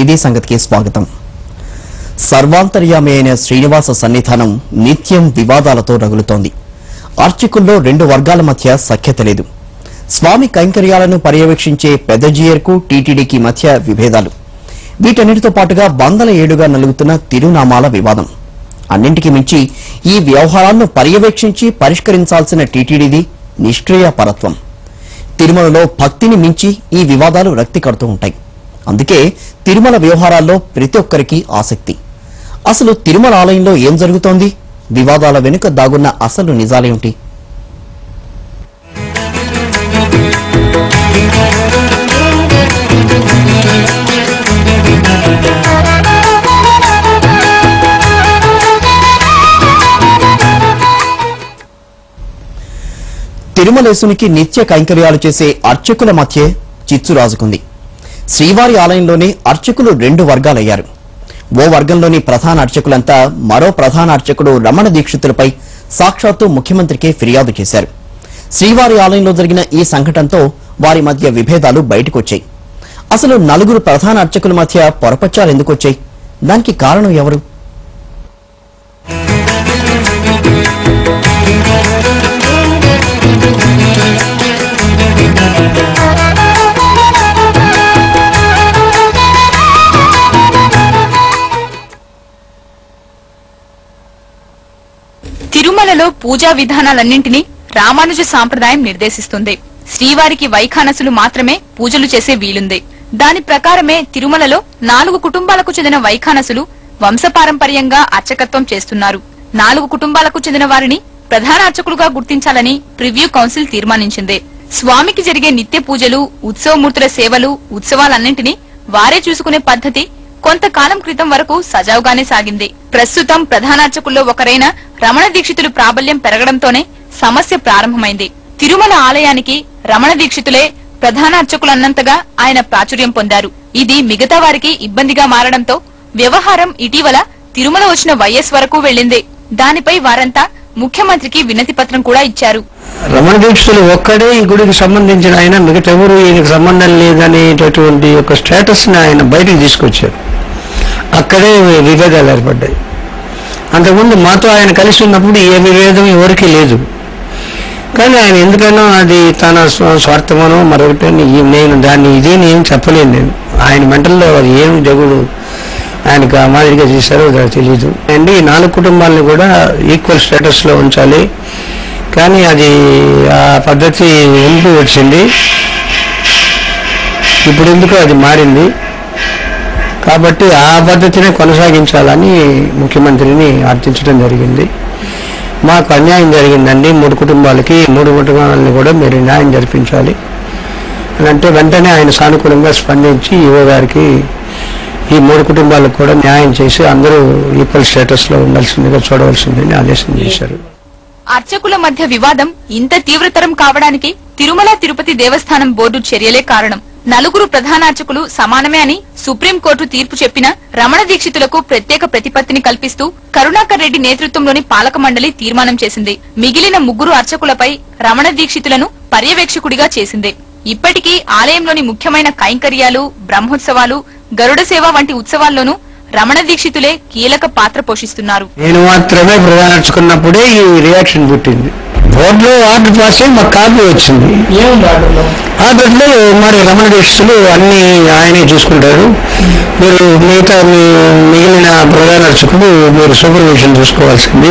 ఇది సంగతికి స్వాగతం. సర్వాంతర్యామి అయిన శ్రీనివాస సన్నిధానం నిత్యం వివాదాలతో రగులుతోంది. అర్చకుల్లో రెండు వర్గాల మధ్య సఖ్యత లేదు. స్వామి కైంకర్యాలను పర్యవేక్షించే పెద్దజీయర్కు టీటీడీకి మధ్య విభేదాలు. వీటన్నిటితో పాటుగా వందల ఏడుగా నలుగుతున్న తిరునామాల వివాదం. అన్నింటికి మించి ఈ వ్యవహారాలను పర్యవేక్షించి పరిష్కరించాల్సిన టీటీడీది నిష్క్రియ పరత్వం. తిరుమలలో భక్తిని మించి ఈ వివాదాలు రక్తి కడుతూ ఉంటాయి. అందుకే తిరుమల వ్యవహారాల్లో ప్రతి ఒక్కరికి ఆసక్తి. అసలు తిరుమల ఆలయంలో ఏం జరుగుతోంది? వివాదాల వెనుక దాగున్న అసలు నిజాలేమిటి? తిరుమలేశునికి నిత్య కైంకర్యాలు చేసే అర్చకుల మధ్య చిచ్చు రాజుకుంది. శ్రీవారి ఆలయంలోనే అర్చకులు రెండు వర్గాలయ్యారు. ఓ వర్గంలోని ప్రధాన అర్చకులంతా మరో ప్రధాన అర్చకుడు రమణ దీక్షితులపై సాక్షాత్తు ముఖ్యమంత్రికి ఫిర్యాదు చేశారు. శ్రీవారి ఆలయంలో జరిగిన ఈ సంఘటనతో వారి మధ్య విభేదాలు బయటకొచ్చాయి. అసలు నలుగురు ప్రధాన అర్చకుల మధ్య పొరపచ్చాలు ఎందుకొచ్చాయి? దానికి కారణం ఎవరు? తిరుమలలో పూజా విధానాలన్నింటినీ రామానుజ సాంప్రదాయం నిర్దేశిస్తుంది. శ్రీవారికి వైఖానసులు మాత్రమే పూజలు చేసే వీలుంది. దాని ప్రకారమే తిరుమలలో 4 కుటుంబాలకు చెందిన వైఖానసులు వంశపారంపర్యంగా అర్చకత్వం చేస్తున్నారు. 4 కుటుంబాలకు చెందిన వారిని ప్రధాన అర్చకులుగా గుర్తించాలని ప్రివ్యూ కౌన్సిల్ తీర్మానించింది. స్వామికి జరిగే నిత్య పూజలు, ఉత్సవమూర్తుల సేవలు, ఉత్సవాలన్నింటినీ వారే చూసుకునే పద్ధతి కొంతకాలం క్రితం వరకు సజావుగానే సాగింది. ప్రస్తుతం ప్రధానార్చకుల్లో ఒకరైన రమణ దీక్షితులు ప్రాబల్యం పెరగడంతోనే సమస్య ప్రారంభమైంది. తిరుమల ఆలయానికి రమణ దీక్షితులే ప్రధాన అర్చకులన్నంతగా ఆయన ప్రాచుర్యం పొందారు. ఇది మిగతా వారికి ఇబ్బందిగా మారడంతో వ్యవహారం ఇటీవల తిరుమల వచ్చిన వైఎస్ వరకు వెళ్లింది. దానిపై వారంతా ముఖ్యమంత్రికి వినతి పత్రం కూడా ఇచ్చారు. రమణ దీక్షితులు ఒక్కడే ఈ గుడికి సంబంధించిన ఆయన, మిగతా ఎవరు ఈయనకు సంబంధం లేదనేటటువంటి ఒక స్టేటస్ ని ఆయన బయటకు తీసుకొచ్చారు. అక్కడే విభేదాలు ఏర్పడ్డాయి. అంతకుముందు మాతో ఆయన కలిసి ఉన్నప్పుడు ఏ విభేదం ఎవరికి లేదు. కానీ ఆయన ఎందుకనో అది తన స్వార్థమనో మరొకటి నేను దాన్ని ఇదేని ఏం చెప్పలేను. నేను ఆయన మెంటల్లో అది ఏమి జగుడు ఆయనకు ఆ మాదిరిగా చేశారో నాకు తెలియదు. అండ్ ఈ 4 కుటుంబాలను కూడా ఈక్వల్ స్టేటస్ లో ఉంచాలి. కానీ అది ఆ పద్ధతి ఎందుకు వచ్చింది, ఇప్పుడు ఎందుకు అది మారింది. కాబట్టి ఆ పద్ధతినే కొనసాగించాలని ముఖ్యమంత్రిని అర్థించడం జరిగింది. మాకు అన్యాయం జరిగిందండి 3 కుటుంబాలకి, 3 కుటుంబాలని కూడా మీరు న్యాయం జరిపించాలి అని అంటే వెంటనే ఆయన సానుకూలంగా స్పందించి ఈవో గారికి ఈ 3 కుటుంబాలకు కూడా న్యాయం చేసి అందరూ ఈక్వల్ స్టేటస్ లో ఉండాల్సిందిగా చూడవలసిందని ఆదేశం చేశారు. అర్చకుల మధ్య వివాదం ఇంత తీవ్రతరం కావడానికి తిరుమల తిరుపతి దేవస్థానం బోర్డు చర్యలే కారణం. 4 ప్రధాన అర్చకులు సమానమే అని సుప్రీంకోర్టు తీర్పు చెప్పిన రమణ దీక్షితులకు ప్రత్యేక ప్రతిపత్తిని కల్పిస్తూ కరుణాకర్ రెడ్డి నేతృత్వంలోని పాలక మండలి తీర్మానం చేసింది. మిగిలిన 3 అర్చకులపై రమణ దీక్షితులను పర్యవేక్షకుడిగా చేసింది. ఇప్పటికీ ఆలయంలోని ముఖ్యమైన కైంకర్యాలు, బ్రహ్మోత్సవాలు, గరుడ సేవ వంటి ఉత్సవాల్లోనూ రమణ దీక్షితులే కీలక పాత్ర పోషిస్తున్నారు. నేను మాత్రమే ప్రధాన అర్చకున్నప్పుడే ఈ రియాక్షన్ పుట్టింది. బోర్డులో ఆర్డర్ పాస్ అయ్యి మాకు కాపీ వచ్చింది. ఆర్డర్లో మరి రమణ దీక్షితులు అన్ని ఆయనే చూసుకుంటారు, మీరు మిగతా మిగిలిన ప్రధాన అర్చకులు మీరు సూపర్విజన్ చూసుకోవాల్సింది,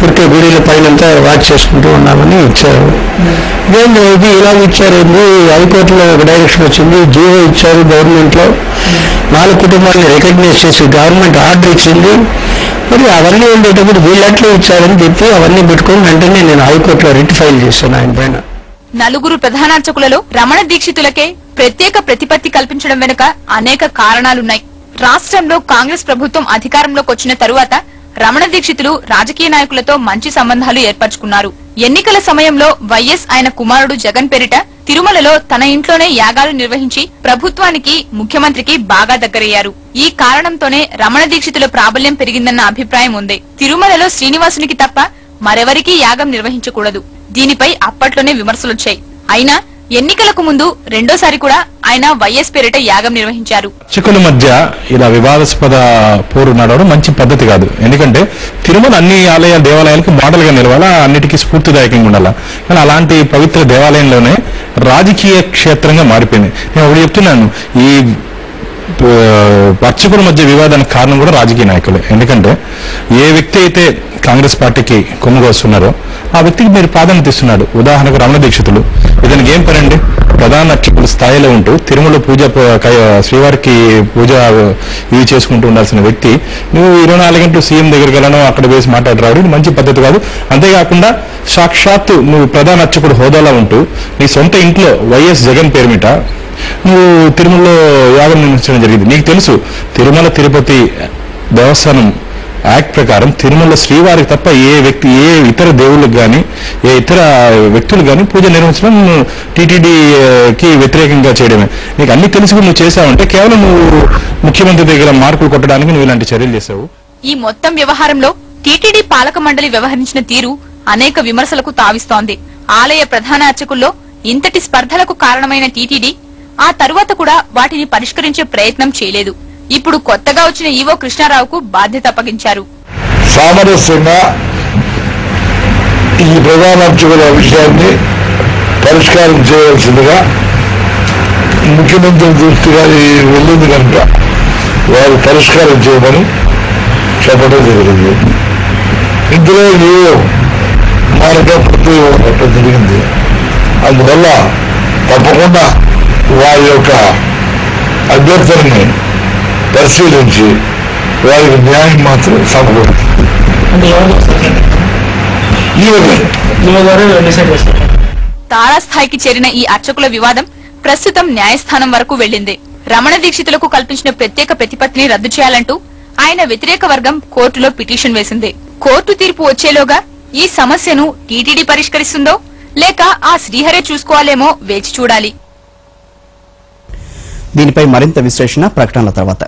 పుట్టే గుడిల పైనంతా వాచ్ చేసుకుంటూ ఉన్నామని ఇచ్చారు. ఇదేంటి ఇది ఇలా ఇచ్చారేంది, హైకోర్టులో ఒక డైరెక్షన్ వచ్చింది, జీవో ఇచ్చారు, గవర్నమెంట్ లో 4 కుటుంబాలని రికగ్నైజ్ చేసి గవర్నమెంట్ ఆర్డర్ ఇచ్చింది. మరి అవన్నీ ఉండేటప్పుడు వీళ్ళట్లో ఇచ్చారని చెప్పి అవన్నీ పెట్టుకుని వెంటనే నేను హైకోర్టులో రిట్ ఫైల్ చేశాను ఆయన పైన. 4 ప్రధానార్చకులలో రమణ దీక్షితులకే ప్రత్యేక ప్రతిపత్తి కల్పించడం వెనుక అనేక కారణాలున్నాయి. రాష్ట్రంలో కాంగ్రెస్ ప్రభుత్వం అధికారంలోకి వచ్చిన తరువాత రమణ దీక్షితులు రాజకీయ నాయకులతో మంచి సంబంధాలు ఏర్పరచుకున్నారు. ఎన్నికల సమయంలో వైఎస్ ఆయన కుమారుడు జగన్ పేరిట తిరుమలలో తన ఇంట్లోనే యాగాలు నిర్వహించి ప్రభుత్వానికి, ముఖ్యమంత్రికి బాగా దగ్గరయ్యారు. ఈ కారణంతోనే రమణ దీక్షితుల ప్రాబల్యం పెరిగిందన్న అభిప్రాయం ఉంది. తిరుమలలో శ్రీనివాసునికి తప్ప మరెవరికీ యాగం నిర్వహించకూడదు. దీనిపై అప్పట్లోనే విమర్శలొచ్చాయి. అయినా ఎన్నికలకు ముందు రెండోసారి కూడా ఆయన వైఎస్ పేరిట యాగం నిర్వహించారు. అర్చకుల మధ్య ఇలా వివాదాస్పద పోరు నడవడం మంచి పద్ధతి కాదు. ఎందుకంటే తిరుమల అన్ని దేవాలయాలకు మోడల్ గా నిలవాలా, అన్నిటికీ స్ఫూర్తిదాయకంగా ఉండాలా. కానీ అలాంటి పవిత్ర దేవాలయంలోనే రాజకీయ క్షేత్రంగా మారిపోయింది. నేను ఒకటి చెప్తున్నాను, ఈ అర్చకుల మధ్య వివాదానికి కారణం కూడా రాజకీయ నాయకులే. ఎందుకంటే ఏ వ్యక్తి అయితే కాంగ్రెస్ పార్టీకి కొమ్ముకొస్తున్నారో ఆ వ్యక్తికి మీరు ప్రాధాన్యత ఇస్తున్నాడు. ఉదాహరణకు రమణ దీక్షితులు, ఇతనికి ఏం పనండి, ప్రధాన అర్చకుల స్థాయిలో ఉంటూ తిరుమల శ్రీవారికి పూజ ఇవి చేసుకుంటూ ఉండాల్సిన వ్యక్తి నువ్వు 24 గంటలు సీఎం దగ్గరికి వెళ్ళను, అక్కడ వేసి మాట్లాడరావడం ఇది మంచి పద్ధతి కాదు. అంతేకాకుండా సాక్షాత్తు నువ్వు ప్రధాన అర్చకుడు హోదాలో ఉంటూ నీ సొంత ఇంట్లో వైఎస్ జగన్ పేరు మీద నువ్వు తిరుమలలో యాగం నిర్మించడం జరిగింది. నీకు తెలుసు తిరుమల తిరుపతి దేవస్థానం యాక్ట్ ప్రకారం తిరుమల శ్రీవారికి తప్ప ఏ ఇతర దేవుళ్ళకి కానీ ఏ ఇతర వ్యక్తులు కానీ పూజ నిర్వహించడం టీటీడీకి వ్యతిరేకంగా చేయడమే. నీకు అన్ని తెలిసి నువ్వు చేశావంటే కేవలం నువ్వు ముఖ్యమంత్రి దగ్గర మార్కులు కొట్టడానికి నువ్వు ఇలాంటి చర్యలు చేశావు. ఈ మొత్తం వ్యవహారంలో టీటీడీ పాలక మండలి వ్యవహరించిన తీరు అనేక విమర్శలకు తావిస్తోంది. ఆలయ ప్రధాన అర్చకుల్లో ఇంతటి స్పర్ధలకు కారణమైన టీటీడీ ఆ తరువాత కూడా వాటిని పరిష్కరించే ప్రయత్నం చేయలేదు. ఇప్పుడు కొత్తగా వచ్చిన ఈవో కృష్ణారావుకు బాధ్యత అప్పగించారు. సామరస్యంగా ఈ ప్రధాన అర్చకుల విషయాన్ని పరిష్కారం చేయవలసిందిగా ముఖ్యమంత్రి దృష్టిగా వెళ్ళింది కనుక వారు పరిష్కారం చేయమని చెప్పడం జరిగింది. ఇందులో ఏవో మార్గపత్తి ఇవ్వడం జరిగింది. అందువల్ల తప్పకుండా వారి యొక్క అభ్యర్థనని పరిశీలించి వారికి న్యాయం మాత్రం సమకూరుతుంది. తారాస్థాయికి చేరిన ఈ అర్చకుల వివాదం ప్రస్తుతం న్యాయస్థానం వరకు వెళ్లింది. రమణ దీక్షితులకు కల్పించిన ప్రత్యేక ప్రతిపత్తిని రద్దు చేయాలంటూ ఆయన వ్యతిరేక వర్గం కోర్టులో పిటిషన్ వేసింది. కోర్టు తీర్పు వచ్చేలోగా ఈ సమస్యను టీటీడీ పరిష్కరిస్తుందో లేక ఆ శ్రీహరే చూసుకోవాలేమో వేచి చూడాలి. దీనిపై మరింత విశ్లేషణ ప్రకటనల తర్వాత.